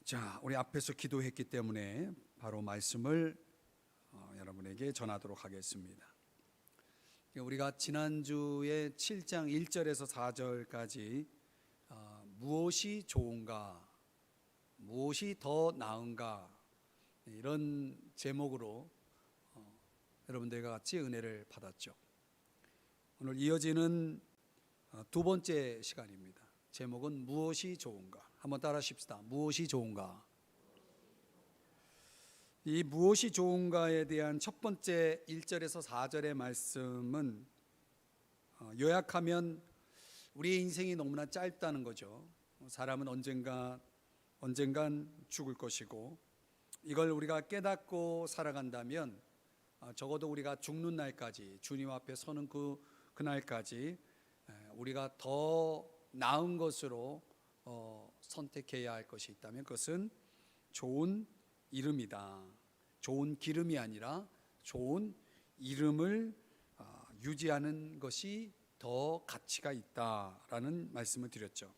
자, 우리 앞에서 기도했기 때문에 바로 말씀을 여러분에게 전하도록 하겠습니다. 우리가 지난주에 7장 1절에서 4절까지 무엇이 좋은가, 무엇이 더 나은가, 이런 제목으로 여러분들과 같이 은혜를 받았죠. 오늘 이어지는 두 번째 시간입니다. 제목은 무엇이 좋은가. 한번 따라 하십시다. 무엇이 좋은가. 이 무엇이 좋은가에 대한 첫 번째 1절에서 4절의 말씀은 요약하면 우리의 인생이 너무나 짧다는 거죠. 사람은 언젠간 죽을 것이고, 이걸 우리가 깨닫고 살아간다면 적어도 우리가 죽는 날까지, 주님 앞에 서는 그날까지 우리가 더 나은 것으로 선택해야 할 것이 있다면 그것은 좋은 이름이다. 좋은 기름이 아니라 좋은 이름을 유지하는 것이 더 가치가 있다라는 말씀을 드렸죠.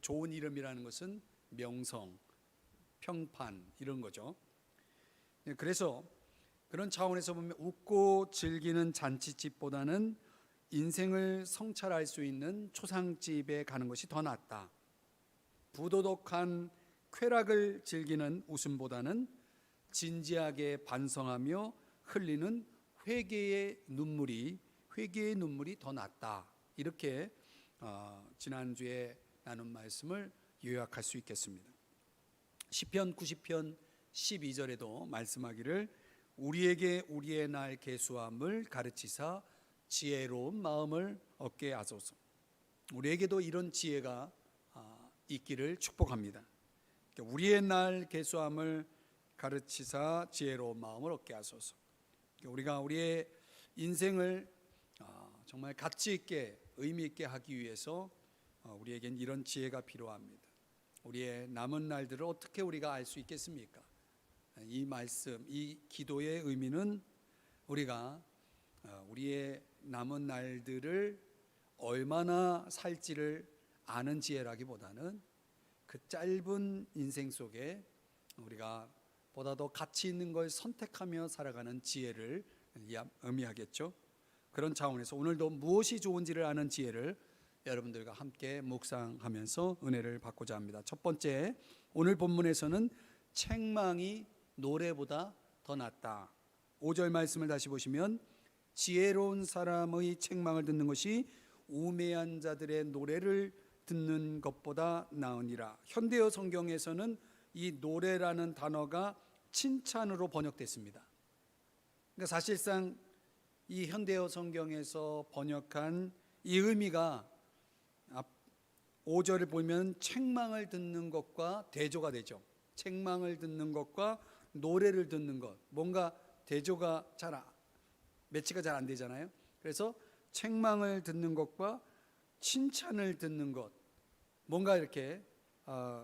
좋은 이름이라는 것은 명성, 평판 이런 거죠. 그래서 그런 차원에서 보면 웃고 즐기는 잔치집보다는 인생을 성찰할 수 있는 초상집에 가는 것이 더 낫다. 부도덕한 쾌락을 즐기는 웃음보다는 진지하게 반성하며 흘리는 회개의 눈물이 더 낫다. 이렇게 지난주에 나눈 말씀을 요약할 수 있겠습니다. 시편 90편 12절에도 말씀하기를 우리에게 우리의 날 계수함을 가르치사 지혜로운 마음을 얻게 하소서. 우리에게도 이런 지혜가 있기를 축복합니다. 우리의 날 계수함을 가르치사 지혜로운 마음을 얻게 하소서. 우리가 우리의 인생을 정말 가치 있게 의미 있게 하기 위해서 우리에겐 이런 지혜가 필요합니다. 우리의 남은 날들을 어떻게 우리가 알 수 있겠습니까? 이 말씀, 이 기도의 의미는 우리가 우리의 남은 날들을 얼마나 살지를 아는 지혜라기보다는 그 짧은 인생 속에 우리가 보다 더 가치 있는 걸 선택하며 살아가는 지혜를 의미하겠죠. 그런 차원에서 오늘도 무엇이 좋은지를 아는 지혜를 여러분들과 함께 묵상하면서 은혜를 받고자 합니다. 첫 번째, 오늘 본문에서는 책망이 노래보다 더 낫다. 5절 말씀을 다시 보시면 지혜로운 사람의 책망을 듣는 것이 우매한 자들의 노래를 듣는 것보다 나으니라. 현대어 성경에서는 이 노래라는 단어가 칭찬으로 번역됐습니다. 그러니까 사실상 이 현대어 성경에서 번역한 이 의미가 5절을 보면 책망을 듣는 것과 대조가 되죠. 책망을 듣는 것과 노래를 듣는 것, 뭔가 대조가 매치가 잘 안 되잖아요. 그래서 책망을 듣는 것과 칭찬을 듣는 것, 뭔가 이렇게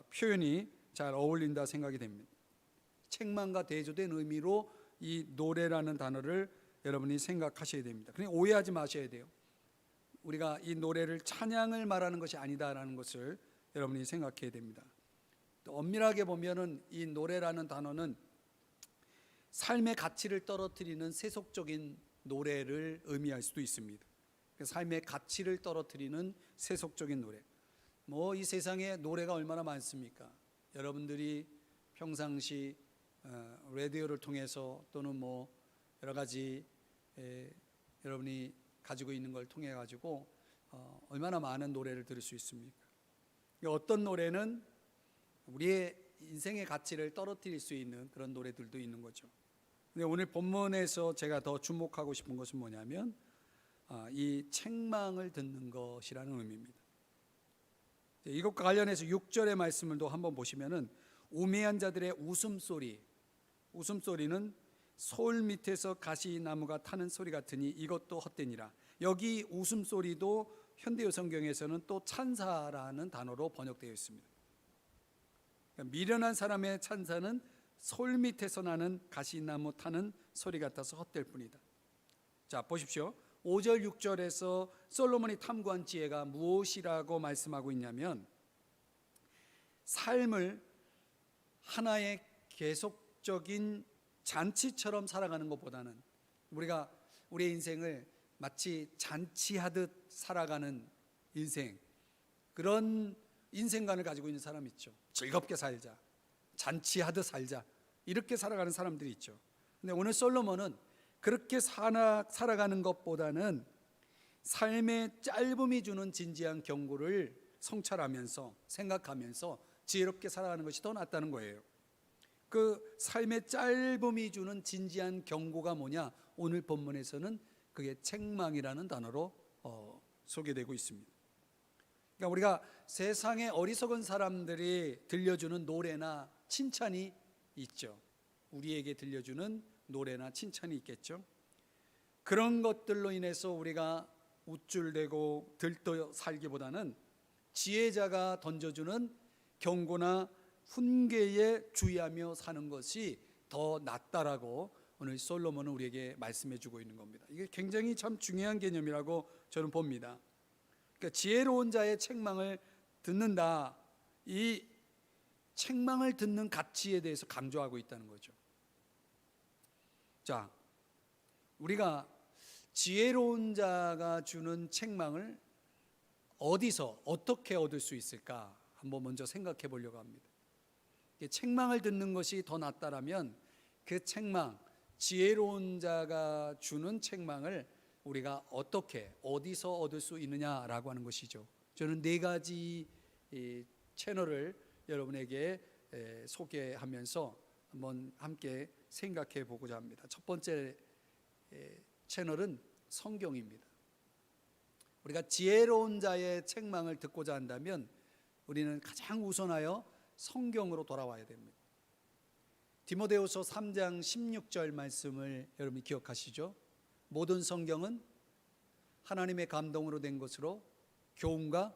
표현이 잘 어울린다 생각이 됩니다. 책망과 대조된 의미로 이 노래라는 단어를 여러분이 생각하셔야 됩니다. 그러니까 오해하지 마셔야 돼요. 우리가 이 노래를 찬양을 말하는 것이 아니다라는 것을 여러분이 생각해야 됩니다. 또 엄밀하게 보면은 이 노래라는 단어는 삶의 가치를 떨어뜨리는 세속적인 노래를 의미할 수도 있습니다. 삶의 가치를 떨어뜨리는 세속적인 노래. 이 세상에 노래가 얼마나 많습니까? 여러분들이 평상시 라디오를 통해서 또는 여러 가지 여러분이 가지고 있는 걸 통해 가지고 얼마나 많은 노래를 들을 수 있습니까? 어떤 노래는 우리의 인생의 가치를 떨어뜨릴 수 있는 그런 노래들도 있는 거죠. 근데 오늘 본문에서 제가 더 주목하고 싶은 것은 뭐냐면 이 책망을 듣는 것이라는 의미입니다. 이것과 관련해서 6절의 말씀을 또 한번 보시면은 우매한 자들의 웃음소리는 소울 밑에서 가시나무가 타는 소리 같으니 이것도 헛되니라. 여기 웃음소리도 현대어 성경에서는 또 찬사라는 단어로 번역되어 있습니다. 그러니까 미련한 사람의 찬사는 소울 밑에서 나는 가시나무 타는 소리 같아서 헛될 뿐이다. 자, 보십시오. 5절 6절에서 솔로몬이 탐구한 지혜가 무엇이라고 말씀하고 있냐면 삶을 하나의 계속적인 잔치처럼 살아가는 것보다는 우리가 우리의 인생을 마치 잔치하듯 살아가는 인생, 그런 인생관을 가지고 있는 사람이 있죠. 즐겁게 살자, 잔치하듯 살자, 이렇게 살아가는 사람들이 있죠. 근데 오늘 솔로몬은 그렇게 살아가는 것보다는 삶의 짧음이 주는 진지한 경고를 성찰하면서 생각하면서 지혜롭게 살아가는 것이 더 낫다는 거예요. 그 삶의 짧음이 주는 진지한 경고가 뭐냐? 오늘 본문에서는 그게 책망이라는 단어로 소개되고 있습니다. 그러니까 우리가 세상의 어리석은 사람들이 들려주는 노래나 칭찬이 있죠. 우리에게 들려주는 노래나 칭찬이 있겠죠. 그런 것들로 인해서 우리가 우쭐대고 들떠 살기보다는 지혜자가 던져주는 경고나 훈계에 주의하며 사는 것이 더 낫다라고 오늘 솔로몬은 우리에게 말씀해 주고 있는 겁니다. 이게 굉장히 참 중요한 개념이라고 저는 봅니다. 그러니까 지혜로운 자의 책망을 듣는다, 이 책망을 듣는 가치에 대해서 강조하고 있다는 거죠. 자, 우리가 지혜로운 자가 주는 책망을 어디서 어떻게 얻을 수 있을까 한번 먼저 생각해 보려고 합니다. 책망을 듣는 것이 더 낫다라면 그 책망, 지혜로운 자가 주는 책망을 우리가 어떻게 어디서 얻을 수 있느냐라고 하는 것이죠. 저는 4가지 채널을 여러분에게 소개하면서 한번 함께 생각해 보고자 합니다. 첫 번째 채널은 성경입니다. 우리가 지혜로운 자의 책망을 듣고자 한다면 우리는 가장 우선하여 성경으로 돌아와야 됩니다. 디모데후서 3장 16절 말씀을 여러분이 기억하시죠? 모든 성경은 하나님의 감동으로 된 것으로 교훈과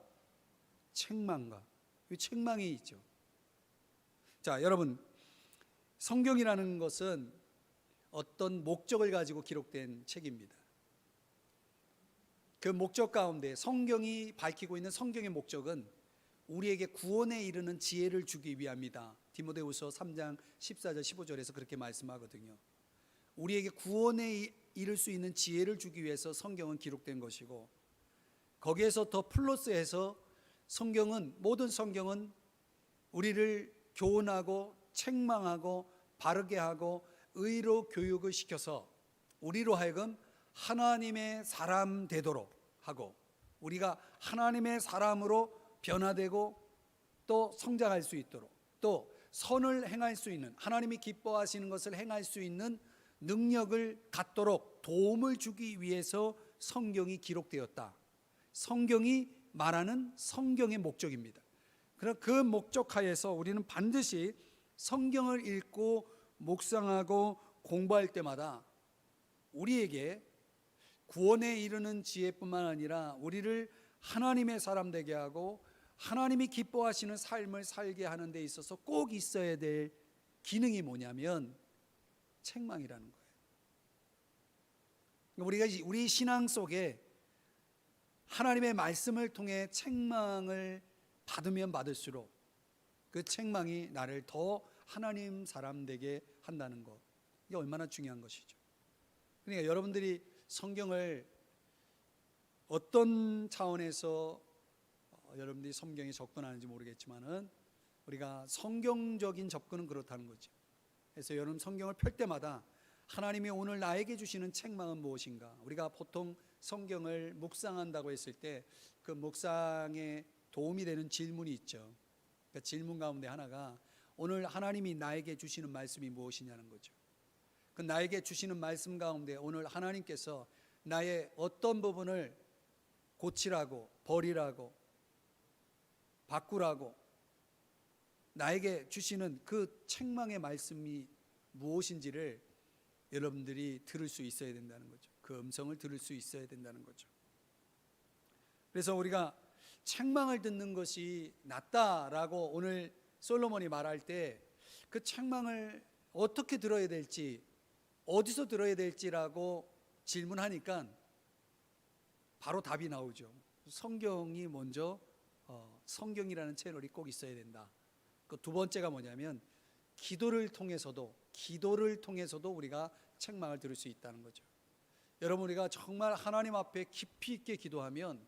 책망과, 이 책망이 있죠. 자, 여러분, 성경이라는 것은 어떤 목적을 가지고 기록된 책입니다. 그 목적 가운데 성경이 밝히고 있는 성경의 목적은 우리에게 구원에 이르는 지혜를 주기 위함이다. 디모데후서 3장 14절 15절에서 그렇게 말씀하거든요. 우리에게 구원에 이를 수 있는 지혜를 주기 위해서 성경은 기록된 것이고, 거기에서 더 플러스해서 모든 성경은 우리를 교훈하고 책망하고 바르게 하고 의로 교육을 시켜서 우리로 하여금 하나님의 사람 되도록 하고, 우리가 하나님의 사람으로 변화되고 또 성장할 수 있도록, 또 선을 행할 수 있는, 하나님이 기뻐하시는 것을 행할 수 있는 능력을 갖도록 도움을 주기 위해서 성경이 기록되었다. 성경이 말하는 성경의 목적입니다. 그럼 그 목적 하에서 우리는 반드시 성경을 읽고 묵상하고 공부할 때마다 우리에게 구원에 이르는 지혜뿐만 아니라 우리를 하나님의 사람 되게 하고 하나님이 기뻐하시는 삶을 살게 하는 데 있어서 꼭 있어야 될 기능이 뭐냐면 책망이라는 거예요. 우리 신앙 속에 하나님의 말씀을 통해 책망을 받으면 받을수록 그 책망이 나를 더 하나님 사람 되게 한다는 것, 이게 얼마나 중요한 것이죠. 그러니까 여러분들이 성경을 어떤 차원에서 여러분들이 성경에 접근하는지 모르겠지만은 우리가 성경적인 접근은 그렇다는 거죠. 그래서 여러분 성경을 펼 때마다 하나님이 오늘 나에게 주시는 책망은 무엇인가? 우리가 보통 성경을 묵상한다고 했을 때 그 묵상에 도움이 되는 질문이 있죠. 그 질문 가운데 하나가 오늘 하나님이 나에게 주시는 말씀이 무엇이냐는 거죠. 그 나에게 주시는 말씀 가운데 오늘 하나님께서 나의 어떤 부분을 고치라고, 버리라고, 바꾸라고 나에게 주시는 그 책망의 말씀이 무엇인지를 여러분들이 들을 수 있어야 된다는 거죠. 그 음성을 들을 수 있어야 된다는 거죠. 그래서 우리가 책망을 듣는 것이 낫다라고 오늘 솔로몬이 말할 때 그 책망을 어떻게 들어야 될지, 어디서 들어야 될지라고 질문하니까 바로 답이 나오죠. 성경이 먼저, 성경이라는 채널이 꼭 있어야 된다. 그 두 번째가 뭐냐면 기도를 통해서도 우리가 책망을 들을 수 있다는 거죠. 여러분, 우리가 정말 하나님 앞에 깊이 있게 기도하면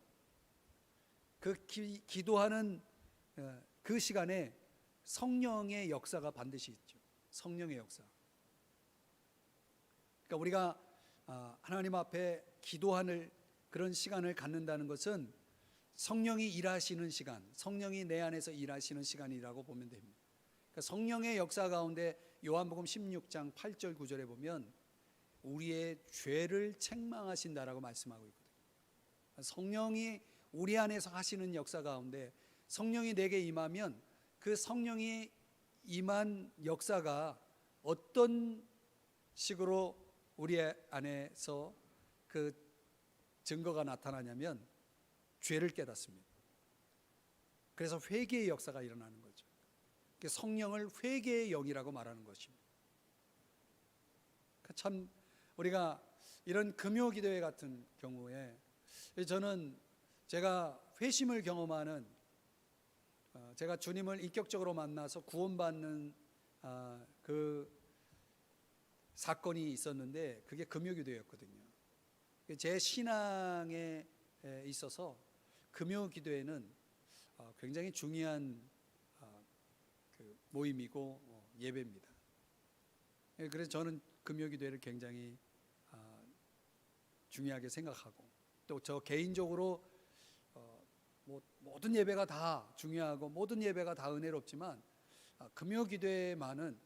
그 기도하는 그 시간에 성령의 역사가 반드시 있죠. 성령의 역사. 그러니까 우리가 하나님 앞에 기도하는 그런 시간을 갖는다는 것은 성령이 일하시는 시간, 성령이 내 안에서 일하시는 시간이라고 보면 됩니다. 그러니까 성령의 역사 가운데 요한복음 16장 8절 9절에 보면 우리의 죄를 책망하신다라고 말씀하고 있거든요. 성령이 우리 안에서 하시는 역사 가운데 성령이 내게 임하면 그 성령이 임한 역사가 어떤 식으로 우리 안에서 그 증거가 나타나냐면 죄를 깨닫습니다. 그래서 회개의 역사가 일어나는 거죠. 성령을 회개의 영이라고 말하는 것입니다. 참 우리가 이런 금요 기도회 같은 경우에 저는 제가 회심을 경험하는, 제가 주님을 인격적으로 만나서 구원받는 그 사건이 있었는데 그게 금요 기도회였거든요. 제 신앙에 있어서 금요 기도회는 굉장히 중요한 그 모임이고 예배입니다. 그래서 저는 금요 기도회를 굉장히 중요하게 생각하고, 또 저 개인적으로 모든 예배가 다 중요하고 모든 예배가 다 은혜롭지만 금요 기도회만은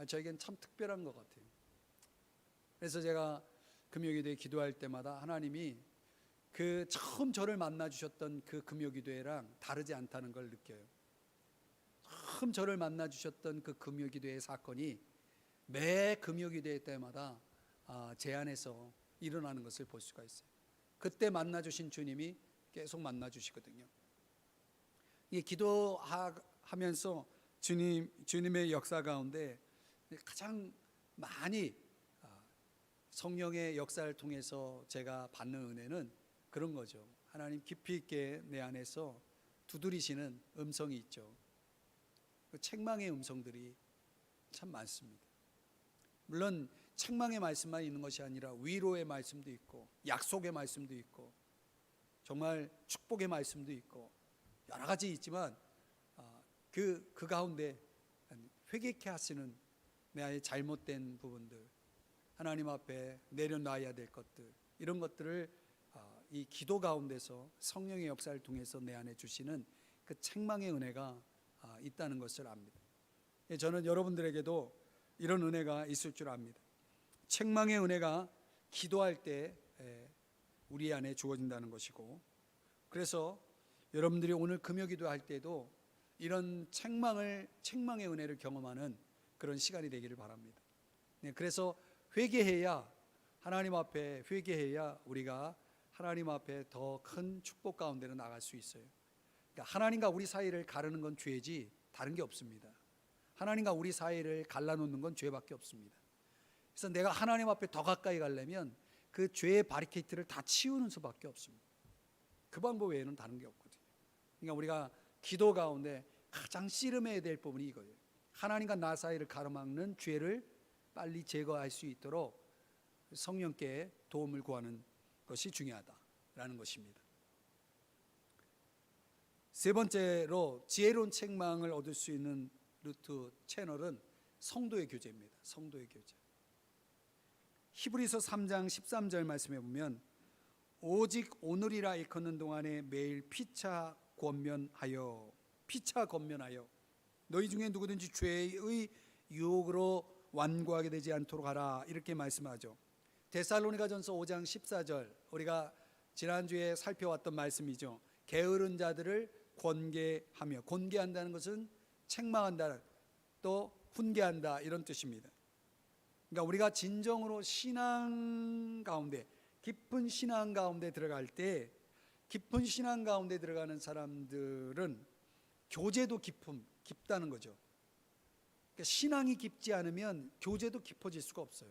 저에겐 참 특별한 것 같아요. 그래서 제가 금요 기도회 기도할 때마다 하나님이 그 처음 저를 만나 주셨던 그 금요 기도회랑 다르지 않다는 걸 느껴요. 처음 저를 만나 주셨던 그 금요 기도회 사건이 매 금요 기도회 때마다 제 안에서 일어나는 것을 볼 수가 있어요. 그때 만나 주신 주님이 계속 만나 주시거든요. 이 기도하면서 주님의 역사 가운데 가장 많이 성령의 역사를 통해서 제가 받는 은혜는 그런 거죠. 하나님 깊이 있게 내 안에서 두드리시는 음성이 있죠. 그 책망의 음성들이 참 많습니다. 물론 책망의 말씀만 있는 것이 아니라 위로의 말씀도 있고 약속의 말씀도 있고 정말 축복의 말씀도 있고 여러 가지 있지만 그 가운데 회개케 하시는 내 안에 잘못된 부분들, 하나님 앞에 내려놔야 될 것들, 이런 것들을 이 기도 가운데서 성령의 역사를 통해서 내 안에 주시는 그 책망의 은혜가 있다는 것을 압니다. 저는 여러분들에게도 이런 은혜가 있을 줄 압니다. 책망의 은혜가 기도할 때 우리 안에 주어진다는 것이고, 그래서 여러분들이 오늘 금요 기도할 때도 이런 책망의 은혜를 경험하는 그런 시간이 되기를 바랍니다. 그래서 회개해야, 하나님 앞에 회개해야 우리가 하나님 앞에 더 큰 축복 가운데로 나갈 수 있어요. 그러니까 하나님과 우리 사이를 가르는 건 죄지 다른 게 없습니다. 하나님과 우리 사이를 갈라놓는 건 죄밖에 없습니다. 그래서 내가 하나님 앞에 더 가까이 가려면 그 죄의 바리케이트를 다 치우는 수밖에 없습니다. 그 방법 외에는 다른 게 없거든요. 그러니까 우리가 기도 가운데 가장 씨름해야 될 부분이 이거예요. 하나님과 나 사이를 가로막는 죄를 빨리 제거할 수 있도록 성령께 도움을 구하는 것이 중요하다라는 것입니다. 세 번째로 지혜로운 책망을 얻을 수 있는 루트 채널은 성도의 교제입니다. 성도의 교제. 히브리서 3장 13절 말씀해 보면 오직 오늘이라 일컫는 동안에 매일 피차 권면하여 너희 중에 누구든지 죄의 유혹으로 완고하게 되지 않도록 하라, 이렇게 말씀하죠. 데살로니가전서 5장 14절, 우리가 지난주에 살펴왔던 말씀이죠. 게으른 자들을 권계하며, 권계한다는 것은 책망한다, 또 훈계한다, 이런 뜻입니다. 그러니까 우리가 진정으로 신앙 가운데, 깊은 신앙 가운데 들어갈 때, 깊은 신앙 가운데 들어가는 사람들은 교제도 깊다는 거죠. 그러니까 신앙이 깊지 않으면 교제도 깊어질 수가 없어요.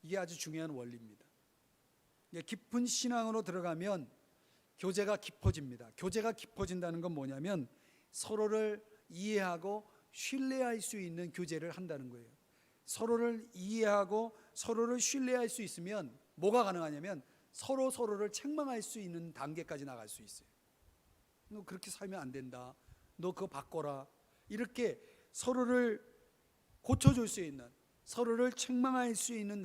이게 아주 중요한 원리입니다. 깊은 신앙으로 들어가면 교제가 깊어집니다. 교제가 깊어진다는 건 뭐냐면 서로를 이해하고 신뢰할 수 있는 교제를 한다는 거예요. 서로를 이해하고 서로를 신뢰할 수 있으면 뭐가 가능하냐면 서로를 책망할 수 있는 단계까지 나갈 수 있어요. 너 그렇게 살면 안 된다. 너 그거 바꿔라. 이렇게 서로를 고쳐줄 수 있는, 서로를 책망할 수 있는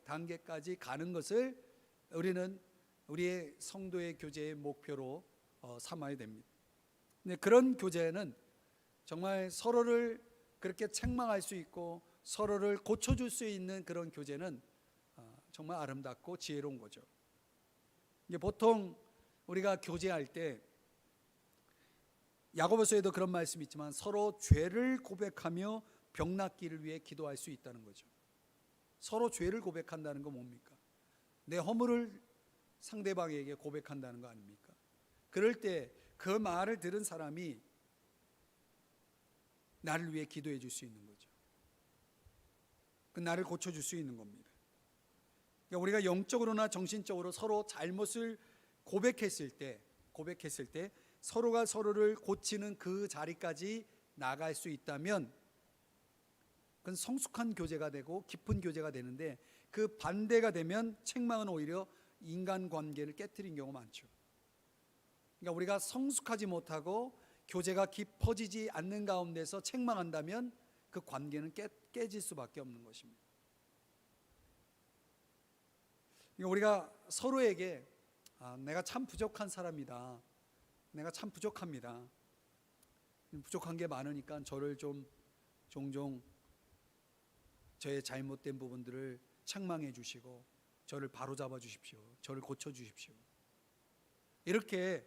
단계까지 가는 것을 우리는 우리의 성도의 교제의 목표로 삼아야 됩니다. 근데 그런 교제는 정말 서로를 그렇게 책망할 수 있고 서로를 고쳐줄 수 있는 그런 교제는 정말 아름답고 지혜로운 거죠. 이제 보통 우리가 교제할 때 야고보서에도 그런 말씀이 있지만 서로 죄를 고백하며 병 낫기를 위해 기도할 수 있다는 거죠. 서로 죄를 고백한다는 건 뭡니까? 내 허물을 상대방에게 고백한다는 거 아닙니까? 그럴 때 그 말을 들은 사람이 나를 위해 기도해 줄 수 있는 거죠. 그 나를 고쳐줄 수 있는 겁니다. 그러니까 우리가 영적으로나 정신적으로 서로 잘못을 고백했을 때 서로가 서로를 고치는 그 자리까지 나갈 수 있다면 그건 성숙한 교제가 되고 깊은 교제가 되는데, 그 반대가 되면 책망은 오히려 인간관계를 깨트린 경우가 많죠. 그러니까 우리가 성숙하지 못하고 교제가 깊어지지 않는 가운데서 책망한다면 그 관계는 깨질 수밖에 없는 것입니다. 그러니까 우리가 서로에게 내가 참 부족한 사람이다, 내가 참 부족합니다, 부족한 게 많으니까 저를 좀 종종 저의 잘못된 부분들을 책망해 주시고 저를 바로잡아 주십시오, 저를 고쳐 주십시오, 이렇게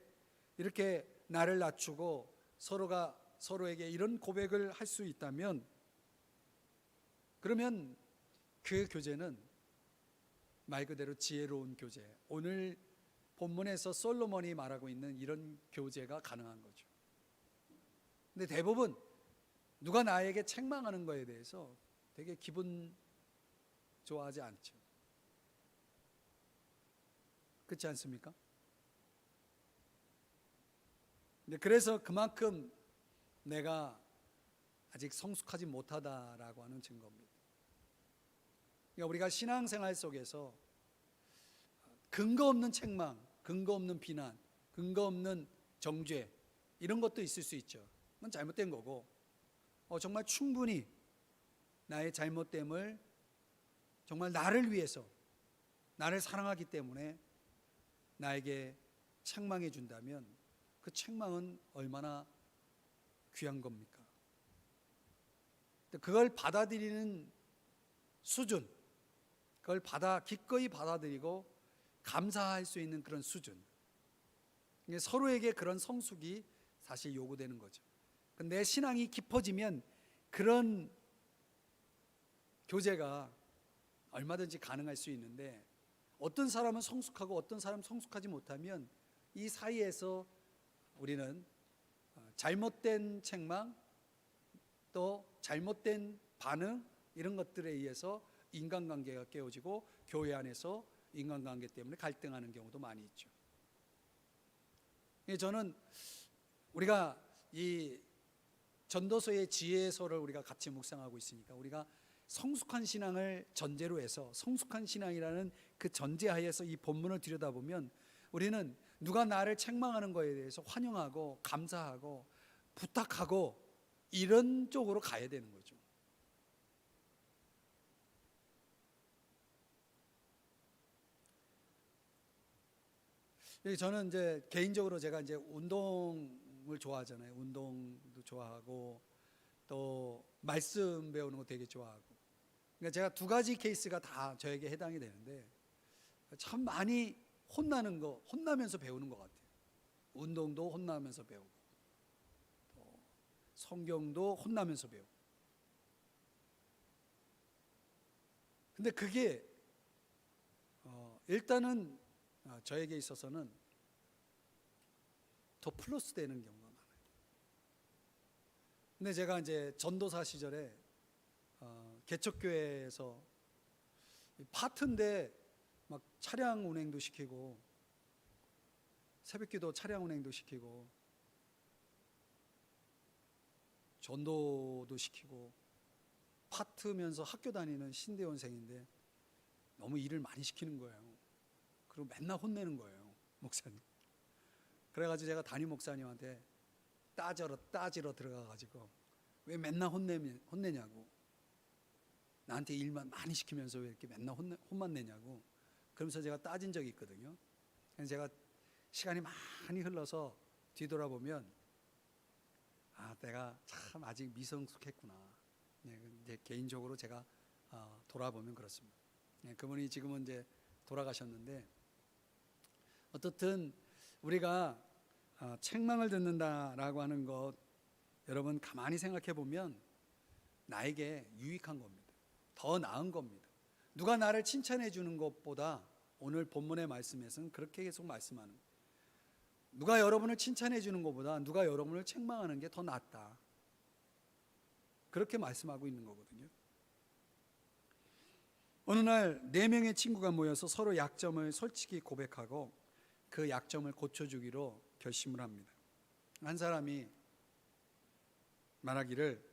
나를 낮추고 서로가 서로에게 이런 고백을 할 수 있다면, 그러면 그 교제는 말 그대로 지혜로운 교제, 오늘 본문에서 솔로몬이 말하고 있는 이런 교제가 가능한 거죠. 근데 대부분 누가 나에게 책망하는 거에 대해서 되게 기분 좋아하지 않죠. 그렇지 않습니까? 근데 그래서 그만큼 내가 아직 성숙하지 못하다라고 하는 증거입니다. 그러니까 우리가 신앙생활 속에서 근거 없는 책망, 근거 없는 비난, 근거 없는 정죄, 이런 것도 있을 수 있죠. 그건 잘못된 거고, 정말 충분히 나의 잘못됨을 정말 나를 위해서, 나를 사랑하기 때문에 나에게 책망해 준다면 그 책망은 얼마나 귀한 겁니까? 그걸 받아들이는 수준, 그걸 기꺼이 받아들이고 감사할 수 있는 그런 수준, 서로에게 그런 성숙이 사실 요구되는 거죠. 내 신앙이 깊어지면 그런 교제가 얼마든지 가능할 수 있는데, 어떤 사람은 성숙하고 어떤 사람은 성숙하지 못하면 이 사이에서 우리는 잘못된 책망, 또 잘못된 반응, 이런 것들에 의해서 인간관계가 깨어지고 교회 안에서 인간관계 때문에 갈등하는 경우도 많이 있죠. 저는 우리가 이 전도서의 지혜서를 우리가 같이 묵상하고 있으니까 우리가 성숙한 신앙을 전제로 해서, 성숙한 신앙이라는 그 전제하에서 이 본문을 들여다보면 우리는 누가 나를 책망하는 것에 대해서 환영하고 감사하고 부탁하고 이런 쪽으로 가야 되는 거죠. 저는 이제 개인적으로 제가 이제 운동을 좋아하잖아요. 운동도 좋아하고 또 말씀 배우는 거 되게 좋아하고. 그러니까 제가 두 가지 케이스가 다 저에게 해당이 되는데, 참 많이 혼나면서 배우는 것 같아요. 운동도 혼나면서 배우고, 또 성경도 혼나면서 배우고. 근데 그게 일단은 저에게 있어서는 더 플러스 되는 경우가 많아요. 근데 제가 이제 전도사 시절에 개척교회에서 파트인데 막 차량 운행도 시키고 새벽기도 차량 운행도 시키고 전도도 시키고 파트면서 학교 다니는 신대원생인데 너무 일을 많이 시키는 거예요. 그리고 맨날 혼내는 거예요, 목사님. 그래가지고 제가 담임 목사님한테 따지러 들어가가지고 왜 맨날 혼내냐고, 나한테 일만 많이 시키면서 왜 이렇게 맨날 혼만 내냐고, 그러면서 제가 따진 적이 있거든요. 그래서 제가 시간이 많이 흘러서 뒤돌아보면 내가 참 아직 미성숙했구나. 이제 개인적으로 제가 돌아보면 그렇습니다. 그분이 지금은 이제 돌아가셨는데, 어떻든 우리가 책망을 듣는다라고 하는 것, 여러분 가만히 생각해 보면 나에게 유익한 겁니다. 더 나은 겁니다. 누가 나를 칭찬해 주는 것보다, 오늘 본문의 말씀에서는 그렇게 계속 말씀하는 거예요. 누가 여러분을 칭찬해 주는 것보다 누가 여러분을 책망하는 게 더 낫다, 그렇게 말씀하고 있는 거거든요. 어느 날 4명의 친구가 모여서 서로 약점을 솔직히 고백하고 그 약점을 고쳐주기로 결심을 합니다. 한 사람이 말하기를,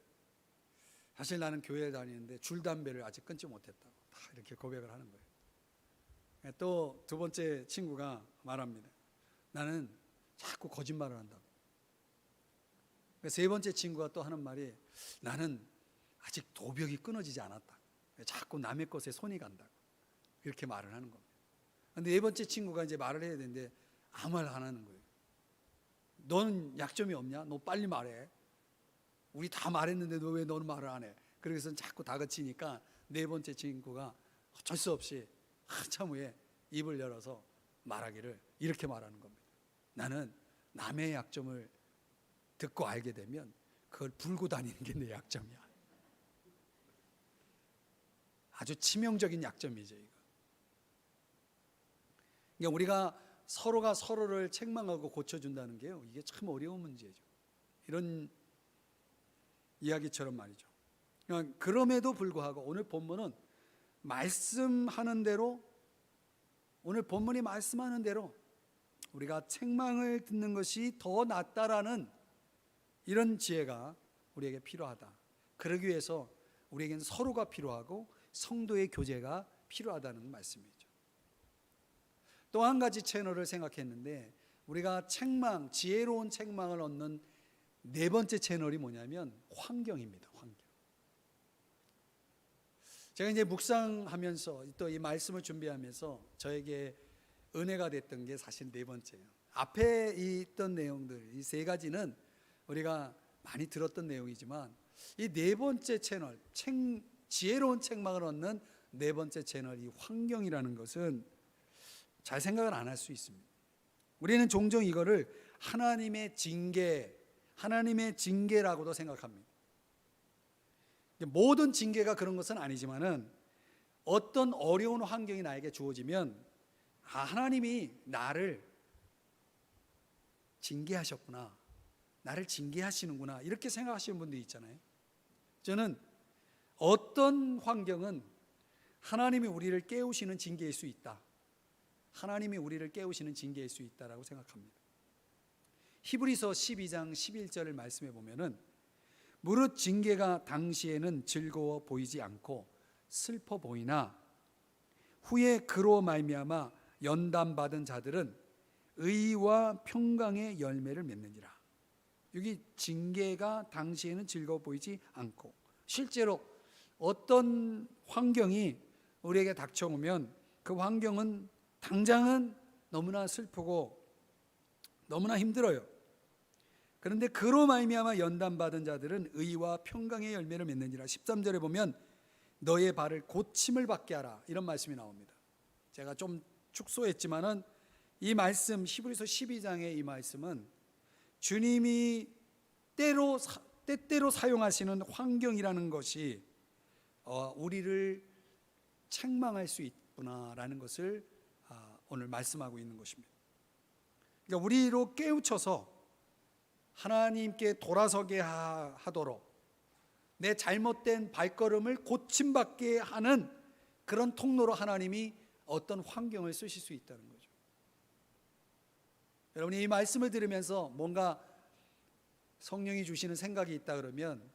사실 나는 교회에 다니는데 줄담배를 아직 끊지 못했다고 이렇게 고백을 하는 거예요. 또 두 번째 친구가 말합니다. 나는 자꾸 거짓말을 한다고. 세 번째 친구가 또 하는 말이, 나는 아직 도벽이 끊어지지 않았다. 자꾸 남의 것에 손이 간다고. 이렇게 말을 하는 겁니다. 그런데 네 번째 친구가 이제 말을 해야 되는데 아무 말 안 하는 거예요. 너는 약점이 없냐? 너 빨리 말해. 우리 다 말했는데 너 왜 너는 말을 안 해? 그래서 자꾸 다그치니까 네 번째 친구가 어쩔 수 없이 한참 후에 입을 열어서 말하기를 이렇게 말하는 겁니다. 나는 남의 약점을 듣고 알게 되면 그걸 불고 다니는 게 내 약점이야. 아주 치명적인 약점이죠, 이거. 그러니까 우리가 서로가 서로를 책망하고 고쳐준다는 게요, 이게 참 어려운 문제죠. 이런 이야기처럼 말이죠. 그럼에도 불구하고 오늘 본문은 말씀하는 대로, 오늘 본문이 말씀하는 대로 우리가 책망을 듣는 것이 더 낫다라는 이런 지혜가 우리에게 필요하다. 그러기 위해서 우리에게는 서로가 필요하고 성도의 교제가 필요하다는 말씀이죠. 또 한 가지 채널을 생각했는데, 우리가 책망, 지혜로운 책망을 얻는 네 번째 채널이 뭐냐면 환경입니다. 환경. 제가 이제 묵상하면서 또 이 말씀을 준비하면서 저에게 은혜가 됐던 게 사실 네 번째예요. 앞에 있던 내용들, 이 세 가지는 우리가 많이 들었던 내용이지만, 이 네 번째 채널, 지혜로운 책망을 얻는 네 번째 채널, 이 환경이라는 것은 잘 생각을 안 할 수 있습니다. 우리는 종종 이거를 하나님의 징계라고도 생각합니다. 모든 징계가 그런 것은 아니지만은, 어떤 어려운 환경이 나에게 주어지면 하나님이 나를 징계하셨구나, 나를 징계하시는구나, 이렇게 생각하시는 분들이 있잖아요. 저는 어떤 환경은 하나님이 우리를 깨우시는 징계일 수 있다, 하나님이 우리를 깨우시는 징계일 수 있다라고 생각합니다. 히브리서 12장 11절을 말씀해 보면은, 무릇 징계가 당시에는 즐거워 보이지 않고 슬퍼 보이나 후에 그로 말미암아 연단받은 자들은 의와 평강의 열매를 맺느니라. 여기 징계가 당시에는 즐거워 보이지 않고, 실제로 어떤 환경이 우리에게 닥쳐오면 그 환경은 당장은 너무나 슬프고 너무나 힘들어요. 그런데 그로 말미암아 연단받은 자들은 의와 평강의 열매를 맺느니라. 13절에 보면 너의 발을 고침을 받게 하라, 이런 말씀이 나옵니다. 제가 좀 축소했지만은 이 말씀, 히브리서 12장의 이 말씀은 주님이 때때로 사용하시는 환경이라는 것이 우리를 책망할 수 있구나라는 것을 오늘 말씀하고 있는 것입니다. 그러니까 우리로 깨우쳐서 하나님께 돌아서게 하도록, 내 잘못된 발걸음을 고침받게 하는 그런 통로로 하나님이 어떤 환경을 쓰실 수 있다는 거죠. 여러분이 이 말씀을 들으면서 뭔가 성령이 주시는 생각이 있다 그러면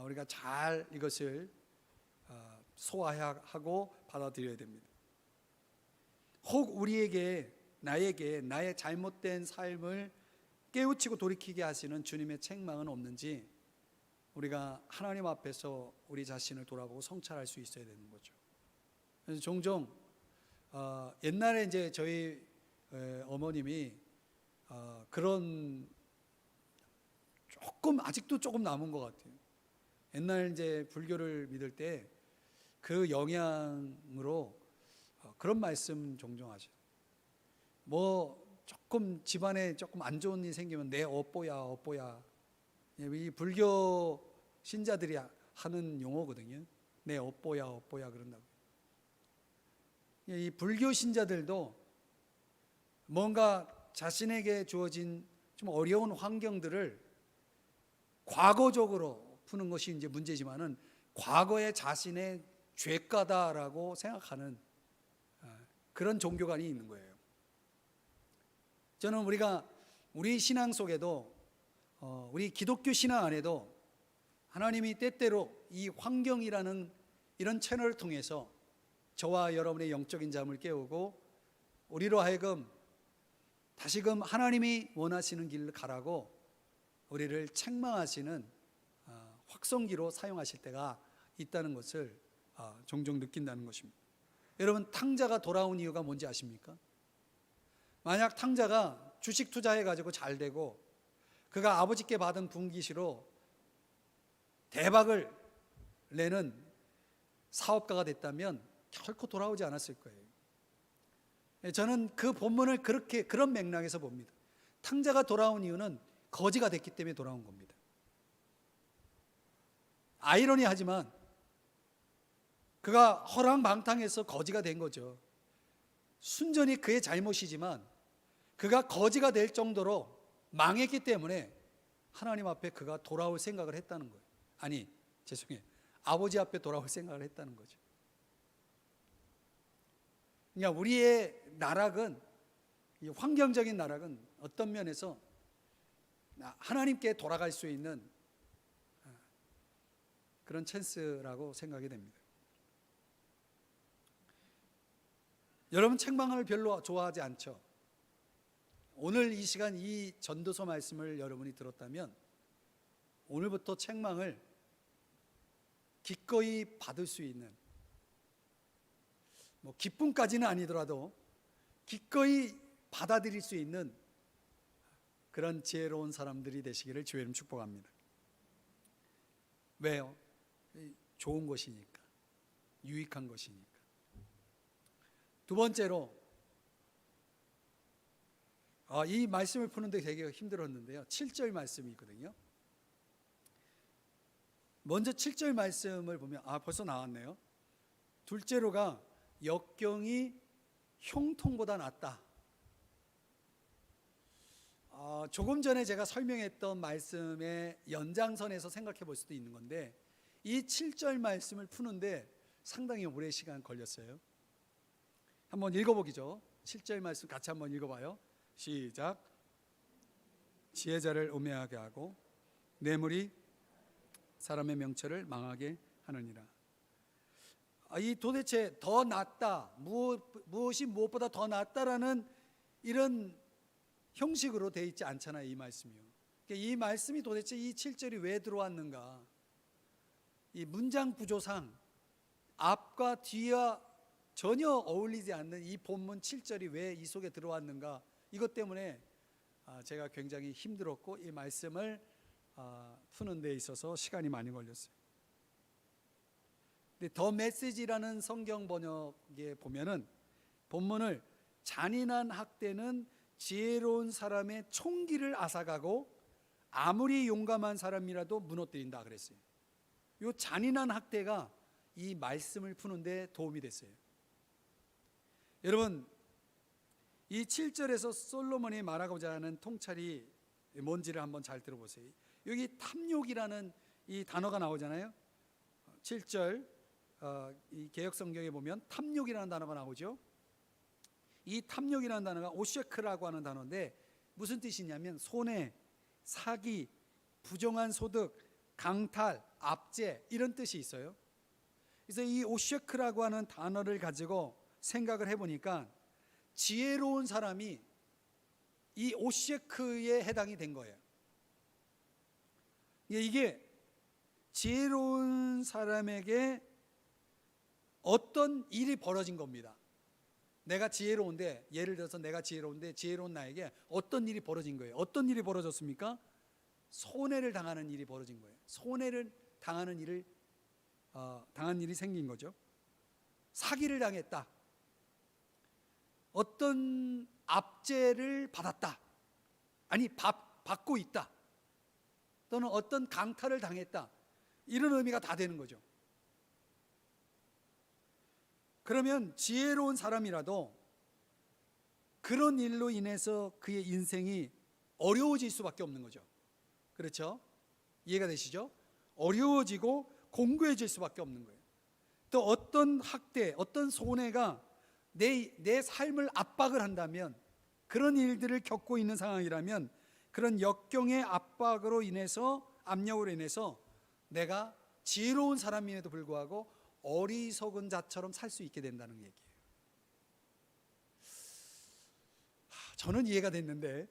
우리가 잘 이것을 소화하고 받아들여야 됩니다. 혹 우리에게 나의 잘못된 삶을 깨우치고 돌이키게 하시는 주님의 책망은 없는지 우리가 하나님 앞에서 우리 자신을 돌아보고 성찰할 수 있어야 되는 거죠. 그래서 종종 옛날에 이제 저희 어머님이 그런 아직도 조금 남은 것 같아요. 옛날 이제 불교를 믿을 때 그 영향으로 그런 말씀 종종 하셔요. 뭐 조금 집안에 조금 안 좋은 일이 생기면 내 업보야. 이 불교 신자들이 하는 용어거든요. 내 업보야 그런다고. 이 불교 신자들도 뭔가 자신에게 주어진 좀 어려운 환경들을 과거적으로 푸는 것이 이제 문제지만은 과거의 자신의 죄가다라고 생각하는 그런 종교관이 있는 거예요. 저는 우리 신앙 속에도 우리 기독교 신앙 안에도 하나님이 때때로 이 환경이라는 이런 채널을 통해서 저와 여러분의 영적인 잠을 깨우고 우리로 하여금 다시금 하나님이 원하시는 길을 가라고 우리를 책망하시는 확성기로 사용하실 때가 있다는 것을 종종 느낀다는 것입니다. 여러분, 탕자가 돌아온 이유가 뭔지 아십니까? 만약 탕자가 주식 투자해가지고 잘 되고 그가 아버지께 받은 분기시로 대박을 내는 사업가가 됐다면 결코 돌아오지 않았을 거예요. 저는 그 본문을 그런 맥락에서 봅니다. 탕자가 돌아온 이유는 거지가 됐기 때문에 돌아온 겁니다. 아이러니하지만 그가 허랑방탕해서 거지가 된 거죠. 순전히 그의 잘못이지만 그가 거지가 될 정도로 망했기 때문에 하나님 앞에 그가 돌아올 생각을 했다는 거예요. 아버지 앞에 돌아올 생각을 했다는 거죠. 그러니까 우리의 나락은, 이 환경적인 나락은 어떤 면에서 하나님께 돌아갈 수 있는 그런 찬스라고 생각이 됩니다. 여러분, 책망을 별로 좋아하지 않죠? 오늘 이 시간 이 전도서 말씀을 여러분이 들었다면 오늘부터 책망을 기꺼이 받을 수 있는, 뭐 기쁨까지는 아니더라도 기꺼이 받아들일 수 있는 그런 지혜로운 사람들이 되시기를 주의 이름 축복합니다. 왜요? 좋은 것이니까, 유익한 것이니까. 두 번째로, 이 말씀을 푸는데 되게 힘들었는데요. 7절 말씀이 있거든요. 먼저 7절 말씀을 보면 벌써 나왔네요. 둘째로가 역경이 형통보다 낫다. 조금 전에 제가 설명했던 말씀의 연장선에서 생각해 볼 수도 있는 건데 이 7절 말씀을 푸는데 상당히 오래 시간 걸렸어요. 한번 읽어보기죠. 7절 말씀 같이 한번 읽어봐요. 시작. 지혜자를 우매하게 하고 뇌물이 사람의 명철을 망하게 하느니라. 이 도대체 더 낫다, 무엇이 무엇보다 더 낫다라는 이런 형식으로 되어 있지 않잖아요, 이 말씀이요. 이 말씀이 도대체 이 7절이 왜 들어왔는가? 이 문장 구조상 앞과 뒤와 전혀 어울리지 않는 이 본문 7절이 왜 이 속에 들어왔는가? 이것 때문에 제가 굉장히 힘들었고 이 말씀을 푸는 데 있어서 시간이 많이 걸렸어요. 근데 더 메시지라는 성경 번역에 보면은 본문을 잔인한 학대는 지혜로운 사람의 총기를 앗아가고 아무리 용감한 사람이라도 무너뜨린다 그랬어요. 이 잔인한 학대가 이 말씀을 푸는데 도움이 됐어요. 여러분, 이 7절에서 솔로몬이 말하고자 하는 통찰이 뭔지를 한번 잘 들어보세요. 여기 탐욕이라는 이 단어가 나오잖아요. 7절 이 개역성경에 보면 탐욕이라는 단어가 나오죠. 이 탐욕이라는 단어가 오셰크라고 하는 단어인데 무슨 뜻이냐면 손해, 사기, 부정한 소득, 강탈, 압제 이런 뜻이 있어요. 그래서 이 오셰크라고 하는 단어를 가지고 생각을 해보니까 지혜로운 사람이 이 오셰크에 해당이 된 거예요. 이게 지혜로운 사람에게 어떤 일이 벌어진 겁니다. 내가 지혜로운데, 예를 들어서 내가 지혜로운데 지혜로운 나에게 어떤 일이 벌어진 거예요. 어떤 일이 벌어졌습니까? 손해를 당하는 일이 벌어진 거예요. 손해를 당하는 당한 일이 생긴 거죠. 사기를 당했다. 어떤 압제를 받았다. 아니 받고 있다. 또는 어떤 강탈을 당했다. 이런 의미가 다 되는 거죠. 그러면 지혜로운 사람이라도 그런 일로 인해서 그의 인생이 어려워질 수밖에 없는 거죠. 그렇죠? 이해가 되시죠? 어려워지고 공고해질 수밖에 없는 거예요. 또 어떤 학대, 어떤 손해가 내 삶을 압박을 한다면, 그런 일들을 겪고 있는 상황이라면 그런 역경의 압박으로 인해서, 압력으로 인해서 내가 지혜로운 사람임에도 불구하고 어리석은 자처럼 살 수 있게 된다는 얘기예요. 저는 이해가 됐는데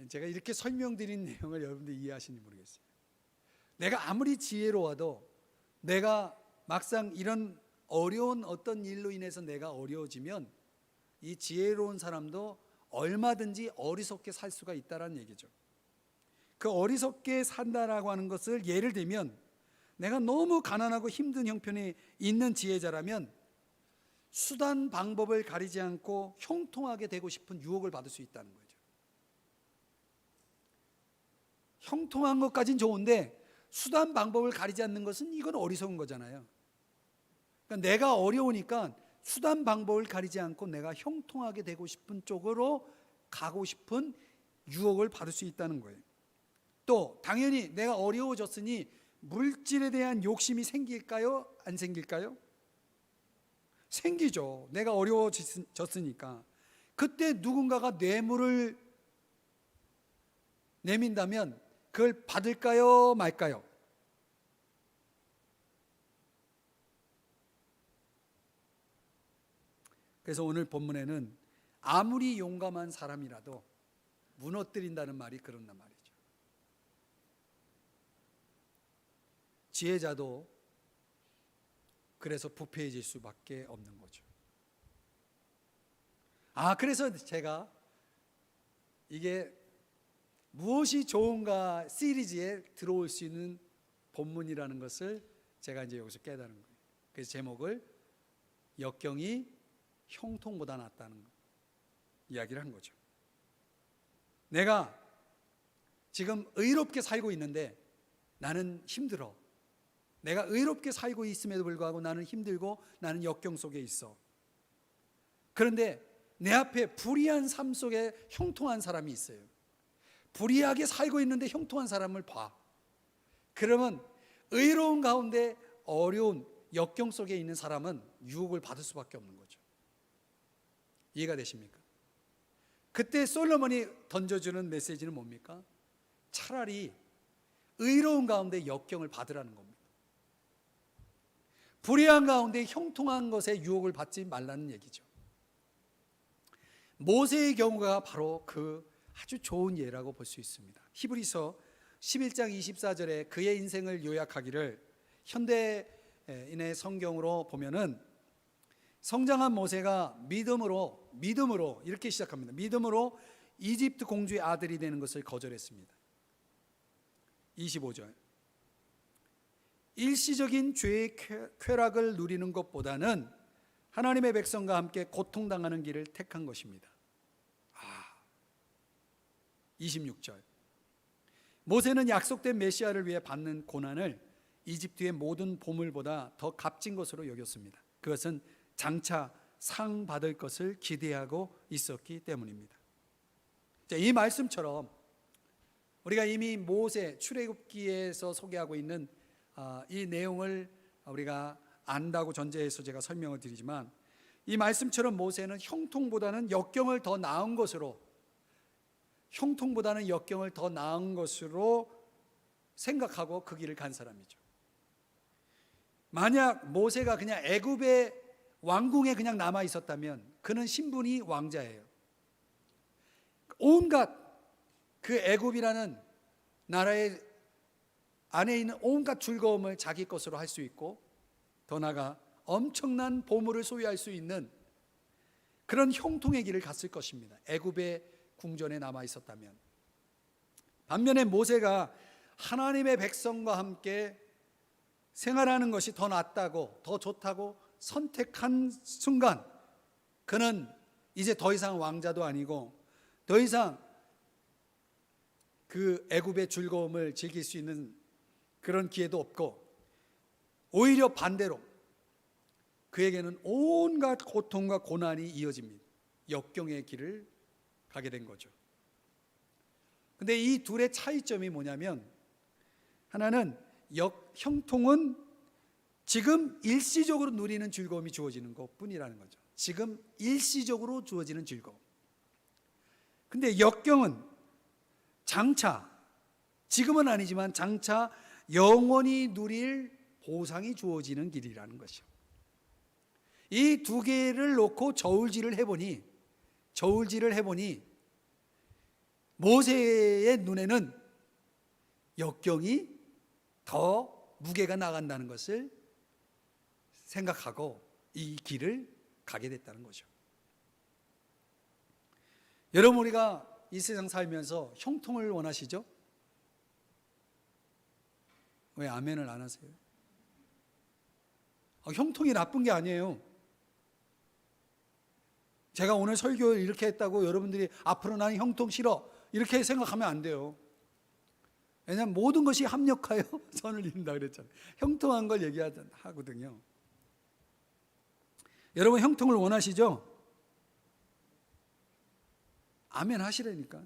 제가 이렇게 설명드린 내용을 여러분들이 이해하시는지 모르겠어요. 내가 아무리 지혜로워도 내가 막상 이런 어려운 어떤 일로 인해서 내가 어려워지면 이 지혜로운 사람도 얼마든지 어리석게 살 수가 있다는 얘기죠. 그 어리석게 산다라고 하는 것을 예를 들면, 내가 너무 가난하고 힘든 형편에 있는 지혜자라면 수단 방법을 가리지 않고 형통하게 되고 싶은 유혹을 받을 수 있다는 거죠. 형통한 것까진 좋은데 수단 방법을 가리지 않는 것은, 이건 어리석은 거잖아요. 그러니까 내가 어려우니까 수단 방법을 가리지 않고 내가 형통하게 되고 싶은 쪽으로 가고 싶은 유혹을 받을 수 있다는 거예요. 또 당연히 내가 어려워졌으니 물질에 대한 욕심이 생길까요? 안 생길까요? 생기죠. 내가 어려워졌으니까. 그때 누군가가 뇌물을 내민다면 그걸 받을까요? 말까요? 그래서 오늘 본문에는 아무리 용감한 사람이라도 무너뜨린다는 말이 그런단 말이죠. 지혜자도 그래서 부패해질 수밖에 없는 거죠. 그래서 제가 이게 무엇이 좋은가 시리즈에 들어올 수 있는 본문이라는 것을 제가 이제 여기서 깨달은 거예요. 그래서 제목을 역경이 형통보다 낫다는 이야기를 한 거죠. 내가 지금 의롭게 살고 있는데 나는 힘들어. 내가 의롭게 살고 있음에도 불구하고 나는 힘들고 나는 역경 속에 있어. 그런데 내 앞에 불의한 삶 속에 형통한 사람이 있어요. 불의하게 살고 있는데 형통한 사람을 봐. 그러면 의로운 가운데 어려운 역경 속에 있는 사람은 유혹을 받을 수밖에 없는 거죠. 이해가 되십니까? 그때 솔로몬이 던져주는 메시지는 뭡니까? 차라리 의로운 가운데 역경을 받으라는 겁니다. 불의한 가운데 형통한 것에 유혹을 받지 말라는 얘기죠. 모세의 경우가 바로 그 아주 좋은 예라고 볼 수 있습니다. 히브리서 11장 24절에 그의 인생을 요약하기를, 현대인의 성경으로 보면은 성장한 모세가 믿음으로 이렇게 시작합니다. 믿음으로 이집트 공주의 아들이 되는 것을 거절했습니다. 25절, 일시적인 죄의 쾌락을 누리는 것보다는 하나님의 백성과 함께 고통당하는 길을 택한 것입니다. 26절, 모세는 약속된 메시아를 위해 받는 고난을 이집트의 모든 보물보다 더 값진 것으로 여겼습니다. 그것은 장차 상 받을 것을 기대하고 있었기 때문입니다. 이 말씀처럼 우리가 이미 모세 출애굽기에서 소개하고 있는 이 내용을 우리가 안다고 전제해서 제가 설명을 드리지만, 이 말씀처럼 모세는 형통보다는 역경을 더 나은 것으로 생각하고 그 길을 간 사람이죠. 만약 모세가 그냥 애굽의 왕궁에 그냥 남아 있었다면 그는 신분이 왕자예요. 온갖 그 애굽이라는 나라의 안에 있는 온갖 즐거움을 자기 것으로 할 수 있고, 더 나아가 엄청난 보물을 소유할 수 있는 그런 형통의 길을 갔을 것입니다. 애굽의 궁전에 남아 있었다면. 반면에 모세가 하나님의 백성과 함께 생활하는 것이 더 낫다고, 더 좋다고 선택한 순간, 그는 이제 더 이상 왕자도 아니고 더 이상 그 애굽의 즐거움을 즐길 수 있는 그런 기회도 없고, 오히려 반대로 그에게는 온갖 고통과 고난이 이어집니다. 역경의 길을 가게 된 거죠. 근데 이 둘의 차이점이 뭐냐면, 하나는 형통은 지금 일시적으로 누리는 즐거움이 주어지는 것뿐이라는 거죠. 지금 일시적으로 주어지는 즐거움. 근데 역경은 장차, 지금은 아니지만 장차 영원히 누릴 보상이 주어지는 길이라는 것이요. 이 두 개를 놓고 저울질을 해보니 모세의 눈에는 역경이 더 무게가 나간다는 것을 생각하고 이 길을 가게 됐다는 거죠. 여러분, 우리가 이 세상 살면서 형통을 원하시죠? 왜 아멘을 안 하세요? 형통이 나쁜 게 아니에요. 제가 오늘 설교를 이렇게 했다고 여러분들이 앞으로 나는 형통 싫어 이렇게 생각하면 안 돼요. 왜냐하면 모든 것이 합력하여 선을 이룬다 그랬잖아요. 형통한 걸 얘기하거든요. 여러분, 형통을 원하시죠? 아멘 하시라니까.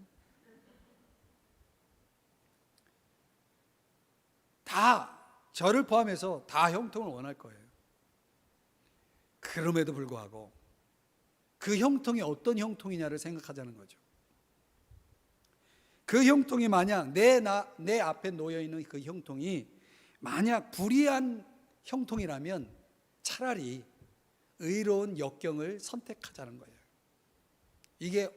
다, 저를 포함해서 다 형통을 원할 거예요. 그럼에도 불구하고 그 형통이 어떤 형통이냐를 생각하자는 거죠. 그 형통이 만약 내 앞에 놓여있는 그 형통이 만약 불의한 형통이라면 차라리 의로운 역경을 선택하자는 거예요. 이게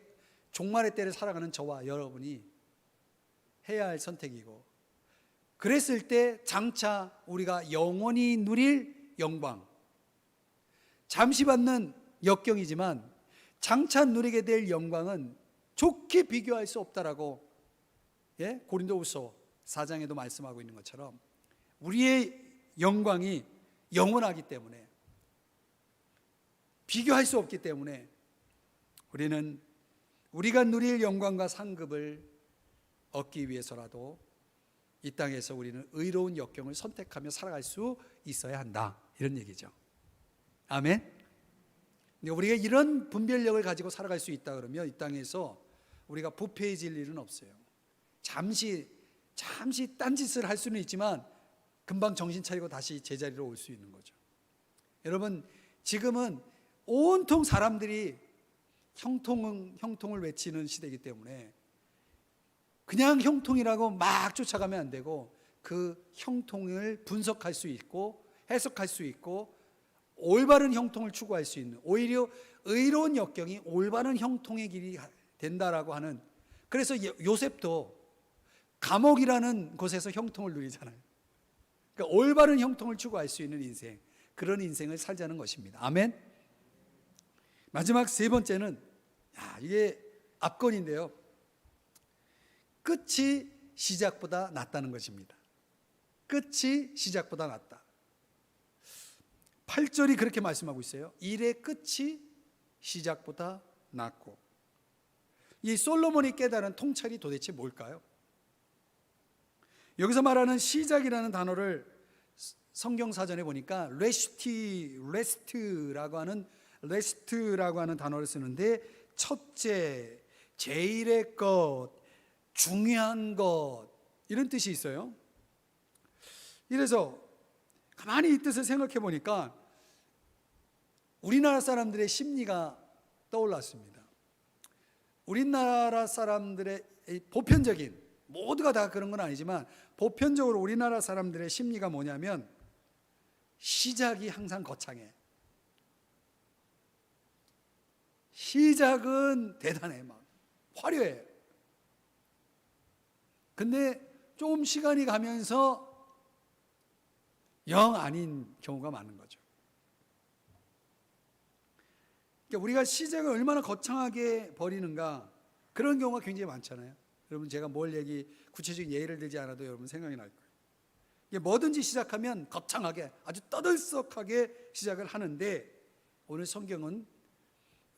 종말의 때를 살아가는 저와 여러분이 해야 할 선택이고, 그랬을 때 장차 우리가 영원히 누릴 영광, 잠시 받는 역경이지만 장차 누리게 될 영광은 좋게 비교할 수 없다라고 고린도후서 4장에도 말씀하고 있는 것처럼 우리의 영광이 영원하기 때문에, 비교할 수 없기 때문에 우리는 우리가 누릴 영광과 상급을 얻기 위해서라도 이 땅에서 우리는 의로운 역경을 선택하며 살아갈 수 있어야 한다, 이런 얘기죠. 아멘. 우리가 이런 분별력을 가지고 살아갈 수 있다 그러면 이 땅에서 우리가 부패해질 일은 없어요. 잠시 딴짓을 할 수는 있지만 금방 정신 차리고 다시 제자리로 올 수 있는 거죠. 여러분, 지금은 온통 사람들이 형통을 외치는 시대이기 때문에 그냥 형통이라고 막 쫓아가면 안 되고, 그 형통을 분석할 수 있고 해석할 수 있고 올바른 형통을 추구할 수 있는, 오히려 의로운 역경이 올바른 형통의 길이 된다라고 하는, 그래서 요셉도 감옥이라는 곳에서 형통을 누리잖아요. 그러니까 올바른 형통을 추구할 수 있는 인생, 그런 인생을 살자는 것입니다. 아멘. 마지막 세 번째는, 이게 압권인데요, 끝이 시작보다 낫다는 것입니다. 끝이 시작보다 낫다. 8절이 그렇게 말씀하고 있어요. 일의 끝이 시작보다 낫고. 이 솔로몬이 깨달은 통찰이 도대체 뭘까요? 여기서 말하는 시작이라는 단어를 성경 사전에 보니까 레스트라고 하는 단어를 쓰는데, 첫째, 제일의 것, 중요한 것, 이런 뜻이 있어요. 이래서 가만히 이 뜻을 생각해 보니까 우리나라 사람들의 심리가 떠올랐습니다. 우리나라 사람들의 보편적인 모두가 다 그런 건 아니지만 보편적으로 우리나라 사람들의 심리가 뭐냐면 시작이 항상 거창해. 시작은 대단해, 막 화려해. 근데 좀 시간이 가면서 영 아닌 경우가 많은 거죠. 그러니까 우리가 시작을 얼마나 거창하게 벌이는가, 그런 경우가 굉장히 많잖아요. 여러분, 제가 구체적인 예를 들지 않아도 여러분 생각이 날 거예요. 뭐든지 시작하면 거창하게, 아주 떠들썩하게 시작을 하는데, 오늘 성경은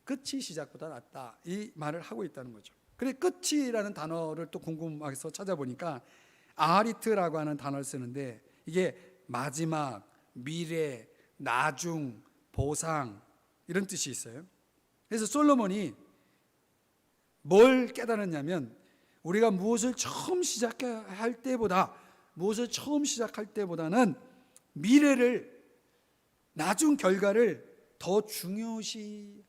끝이 시작보다 낫다, 이 말을 하고 있다는 거죠. 그래, 끝이라는 단어를 또 궁금해서 찾아보니까 아하리트라고 하는 단어를 쓰는데, 이게 마지막, 미래, 나중, 보상, 이런 뜻이 있어요. 그래서 솔로몬이 뭘 깨달았냐면, 우리가 무엇을 처음 시작할 때보다는 미래를, 나중 결과를 더 중요시하라,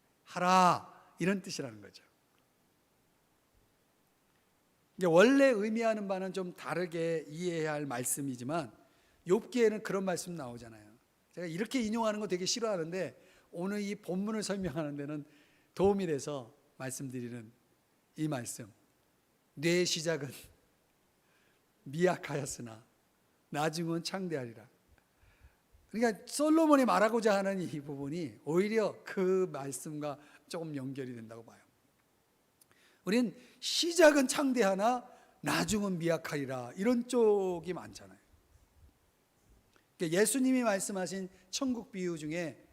이런 뜻이라는 거죠. 원래 의미하는 바는 좀 다르게 이해해야 할 말씀이지만 욥기에는 그런 말씀 나오잖아요. 제가 이렇게 인용하는 거 되게 싫어하는데 오늘 이 본문을 설명하는 데는 도움이 돼서 말씀드리는 이 말씀. 내 시작은 미약하였으나 나중은 창대하리라. 그러니까 솔로몬이 말하고자 하는 이 부분이 오히려 그 말씀과 조금 연결이 된다고 봐요. 우리는 시작은 창대하나 나중은 미약하리라, 이런 쪽이 많잖아요. 그러니까 예수님이 말씀하신 천국 비유 중에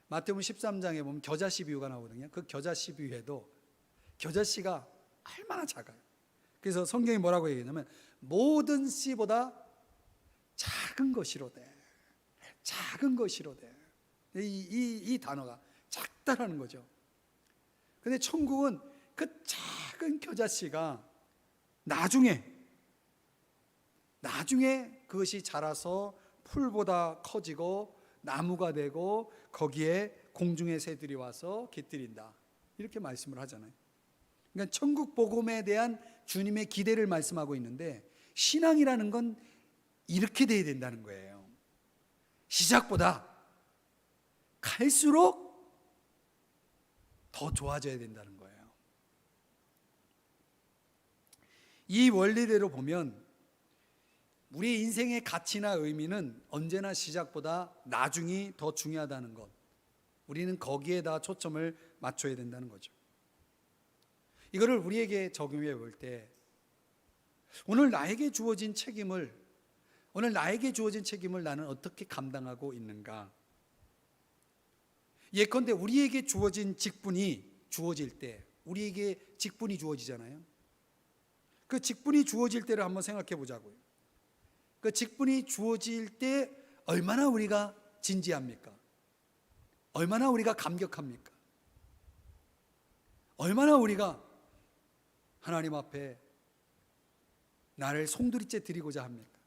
마태복음 13장에 보면 겨자씨 비유가 나오거든요. 그 겨자씨 비유에도 겨자씨가 얼마나 작아요. 그래서 성경이 뭐라고 얘기하냐면 모든 씨보다 작은 것이로되, 작은 것이로되, 이 단어가 작다라는 거죠. 근데 천국은 그 작은 겨자씨가 나중에 그것이 자라서 풀보다 커지고 나무가 되고 거기에 공중의 새들이 와서 깃들인다, 이렇게 말씀을 하잖아요. 그러니까 천국 복음에 대한 주님의 기대를 말씀하고 있는데, 신앙이라는 건 이렇게 돼야 된다는 거예요. 시작보다 갈수록 더 좋아져야 된다는 거예요. 이 원리대로 보면 우리 인생의 가치나 의미는 언제나 시작보다 나중이 더 중요하다는 것, 우리는 거기에다 초점을 맞춰야 된다는 거죠. 이거를 우리에게 적용해 볼 때 오늘 나에게 주어진 책임을 나는 어떻게 감당하고 있는가. 예컨대 우리에게 주어진 직분이 주어질 때, 우리에게 직분이 주어지잖아요. 그 직분이 주어질 때를 한번 생각해 보자고요. 그 직분이 주어질 때 얼마나 우리가 진지합니까? 얼마나 우리가 감격합니까? 얼마나 우리가 하나님 앞에 나를 송두리째 드리고자 합니까?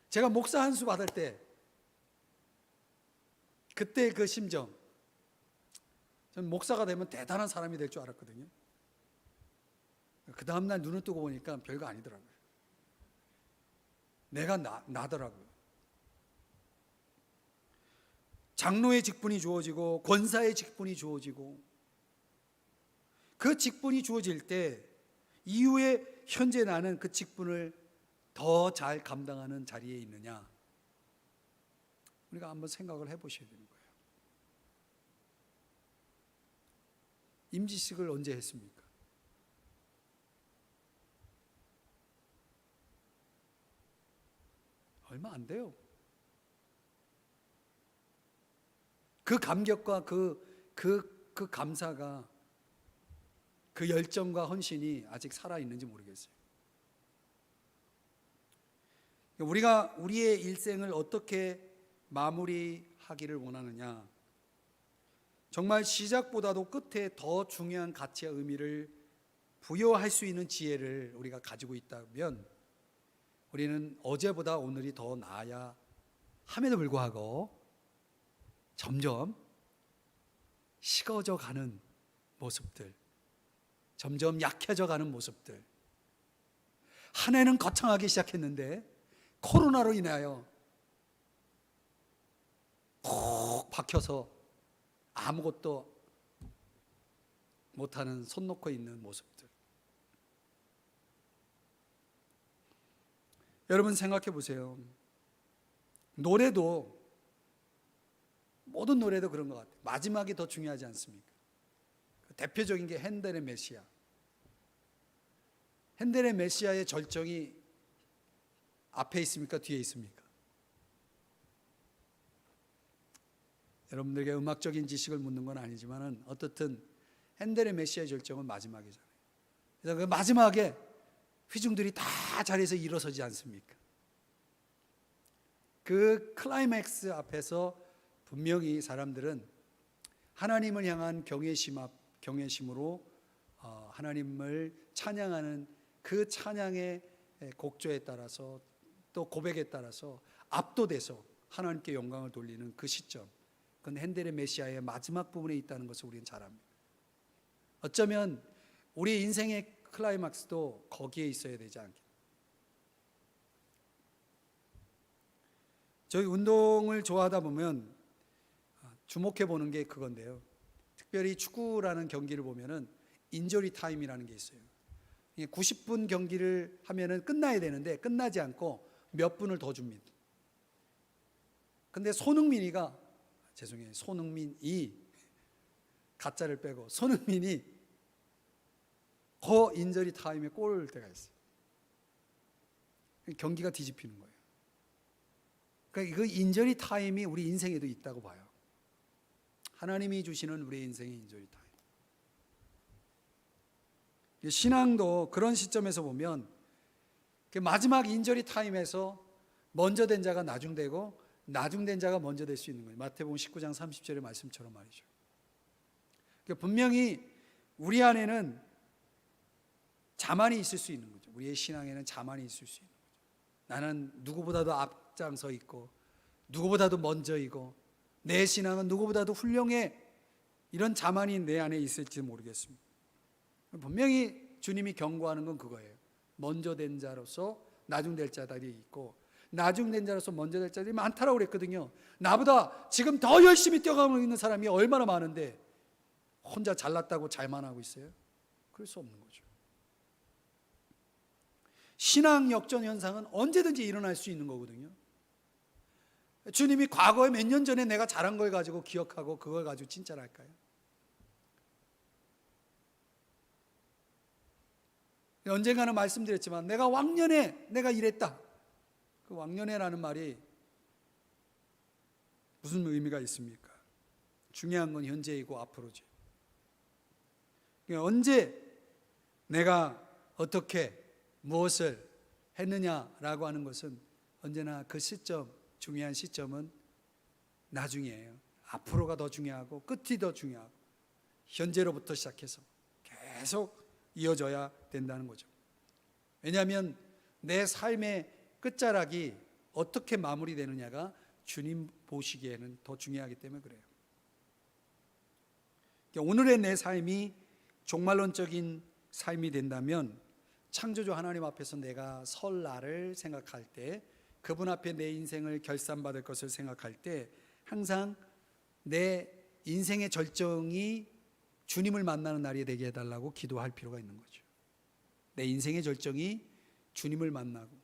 제가 목사 한 수 받을 때 그때 그 심정, 저는 목사가 되면 대단한 사람이 될 줄 알았거든요. 그 다음날 눈을 뜨고 보니까 별거 아니더라고요. 내가 나더라고요. 장로의 직분이 주어지고 권사의 직분이 주어지고, 그 직분이 주어질 때 이후에 현재 나는 그 직분을 더 잘 감당하는 자리에 있느냐, 우리가 한번 생각을 해보셔야 되는 거예요. 임지식을 언제 했습니까? 얼마 안 돼요. 그 감격과 그 감사가, 그 열정과 헌신이 아직 살아있는지 모르겠어요. 우리가 우리의 일생을 어떻게 마무리하기를 원하느냐, 정말 시작보다도 끝에 더 중요한 가치와 의미를 부여할 수 있는 지혜를 우리가 가지고 있다면 우리는 어제보다 오늘이 더 나아야 함에도 불구하고 점점 식어져 가는 모습들, 점점 약해져 가는 모습들, 한 해는 거창하게 시작했는데 코로나로 인하여 콕 박혀서 아무것도 못하는, 손 놓고 있는 모습들. 여러분 생각해 보세요. 노래도, 모든 노래도 그런 것 같아요. 마지막이 더 중요하지 않습니까? 대표적인 게 핸델의 메시아. 핸델의 메시아의 절정이 앞에 있습니까? 뒤에 있습니까? 여러분들에게 음악적인 지식을 묻는 건 아니지만 어떻든 핸델의 메시아의 절정은 마지막이잖아요. 그래서 그 마지막에 회중들이 다 자리에서 일어서지 않습니까? 그 클라이맥스 앞에서 분명히 사람들은 하나님을 향한 경외심으로 하나님을 찬양하는 그 찬양의 곡조에 따라서 또 고백에 따라서 압도돼서 하나님께 영광을 돌리는 그 시점, 그건 핸델의 메시아의 마지막 부분에 있다는 것을 우리는 잘 압니다. 어쩌면 우리 인생의 클라이막스도 거기에 있어야 되지 않겠나. 저희 운동을 좋아하다 보면 주목해 보는 게 그건데요. 특별히 축구라는 경기를 보면은 인저리 타임이라는 게 있어요. 90분 경기를 하면은 끝나야 되는데 끝나지 않고 몇 분을 더 줍니다. 근데 손흥민이 가짜를 빼고 손흥민이 그 인저리 타임에 골을 넣을 때가 있어요. 경기가 뒤집히는 거예요. 그러니까 그 인저리 타임이 우리 인생에도 있다고 봐요. 하나님이 주시는 우리 인생의 인저리 타임. 신앙도 그런 시점에서 보면 마지막 인저리 타임에서 먼저 된 자가 나중되고 나중된 자가 먼저 될 수 있는 거예요. 마태복음 19장 30절의 말씀처럼 말이죠. 분명히 우리 안에는 자만이 있을 수 있는 거죠. 우리의 신앙에는 자만이 있을 수 있는 거죠. 나는 누구보다도 앞장서 있고 누구보다도 먼저이고 내 신앙은 누구보다도 훌륭해, 이런 자만이 내 안에 있을지 모르겠습니다. 분명히 주님이 경고하는 건 그거예요. 먼저 된 자로서 나중될 자들이 있고 나중된 자로서 먼저 될 자들이 많다라고 그랬거든요. 나보다 지금 더 열심히 뛰어가고 있는 사람이 얼마나 많은데 혼자 잘났다고 잘만 하고 있어요? 그럴 수 없는 거죠. 신앙 역전 현상은 언제든지 일어날 수 있는 거거든요. 주님이 과거에 몇 년 전에 내가 잘한 걸 가지고 기억하고 그걸 가지고 칭찬할까요? 언젠가는 말씀드렸지만 내가 왕년에 내가 이랬다. 그 왕년에라는 말이 무슨 의미가 있습니까? 중요한 건 현재이고 앞으로지. 언제 내가 어떻게 무엇을 했느냐라고 하는 것은 언제나 그 시점, 중요한 시점은 나중이에요. 앞으로가 더 중요하고 끝이 더 중요하고 현재로부터 시작해서 계속 이어져야 된다는 거죠. 왜냐하면 내 삶의 끝자락이 어떻게 마무리되느냐가 주님 보시기에는 더 중요하기 때문에 그래요. 오늘의 내 삶이 종말론적인 삶이 된다면 창조주 하나님 앞에서 내가 설 날을 생각할 때, 그분 앞에 내 인생을 결산받을 것을 생각할 때 항상 내 인생의 절정이 주님을 만나는 날이 되게 해달라고 기도할 필요가 있는 거죠. 내 인생의 절정이 주님을 만나고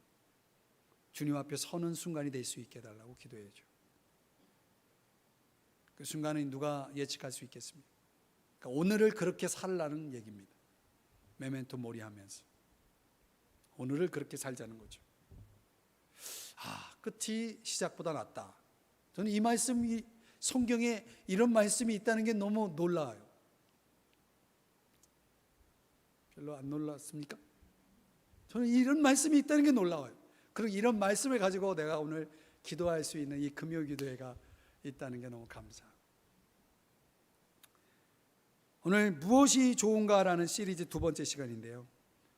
주님 앞에 서는 순간이 될 수 있게 해달라고 기도해야죠. 그 순간은 누가 예측할 수 있겠습니까? 그러니까 오늘을 그렇게 살라는 얘기입니다. 메멘토 모리 하면서 오늘을 그렇게 살자는 거죠. 끝이 시작보다 낫다. 저는 이 말씀이, 성경에 이런 말씀이 있다는 게 너무 놀라워요. 별로 안 놀랐습니까? 저는 이런 말씀이 있다는 게 놀라워요. 그리고 이런 말씀을 가지고 내가 오늘 기도할 수 있는 이 금요 기도회가 있다는 게 너무 감사합니다. 오늘 무엇이 좋은가라는 시리즈 두 번째 시간인데요,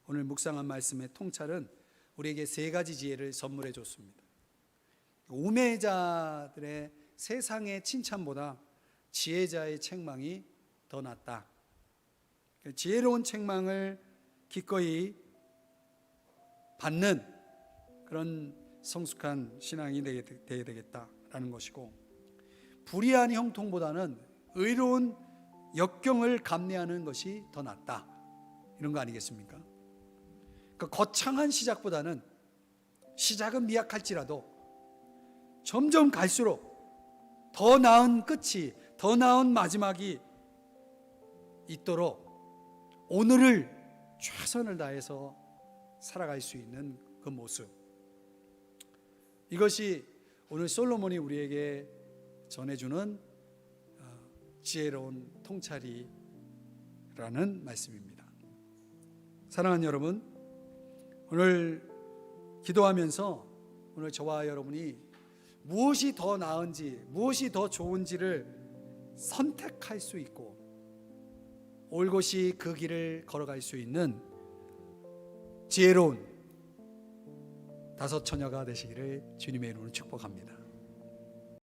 오늘 묵상한 말씀의 통찰은 우리에게 세 가지 지혜를 선물해 줬습니다. 우매자들의 세상의 칭찬보다 지혜자의 책망이 더 낫다. 지혜로운 책망을 기꺼이 받는 그런 성숙한 신앙이 되어야 되겠다라는 것이고, 불의한 형통보다는 의로운 역경을 감내하는 것이 더 낫다, 이런 거 아니겠습니까? 그 거창한 시작보다는 시작은 미약할지라도 점점 갈수록 더 나은 끝이, 더 나은 마지막이 있도록 오늘을 최선을 다해서 살아갈 수 있는 그 모습, 이것이 오늘 솔로몬이 우리에게 전해주는 지혜로운 통찰이라는 말씀입니다. 사랑하는 여러분, 오늘 기도하면서 오늘 저와 여러분이 무엇이 더 나은지, 무엇이 더 좋은지를 선택할 수 있고 올곧이 그 길을 걸어갈 수 있는 지혜로운 다섯 처녀가 되시기를 주님의 이름으로 축복합니다.